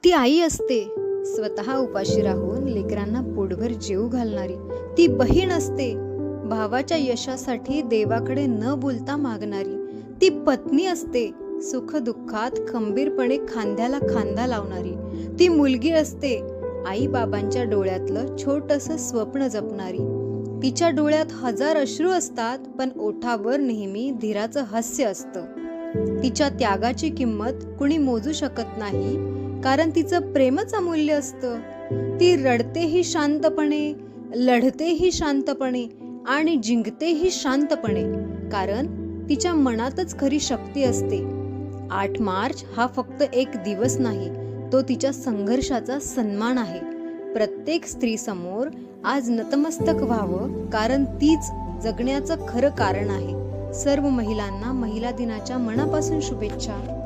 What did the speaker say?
ती आई असते, स्वतः उपाशी राहून लेकरांना पोटभर जेवू घालणारी. ती बहीण असते, भावाच्या यशासाठी देवाकडे न बोलता मागणारी. ती पत्नी असते, सुख दुःखात खंबीरपणे खांद्याला खांदा लावणारी. ती मुलगी असते, आई बाबांच्या डोळ्यातलं छोटंसं स्वप्न जपणारी. तिच्या डोळ्यात हजार अश्रू असतात, पण ओठावर नेहमी धीराचं हास्य असतं. तिच्या त्यागाची किंमत कुणी मोजू शकत नाही, कारण तिचं प्रेमच अमूल्य असतं. ती रडतेही शांतपणे, लढतेही शांतपणे आणि जिंकतेही शांतपणे, कारण तिच्या मनातच खरी शक्ती असते. 8 मार्च हा फक्त एक दिवस नाही, तो तिच्या संघर्षाचा सन्मान आहे. प्रत्येक स्त्रीसमोर आज नतमस्तक व्हावं, कारण तीच जगण्याचं खरं कारण आहे. सर्व महिलांना महिला दिनाच्या मनापासून शुभेच्छा.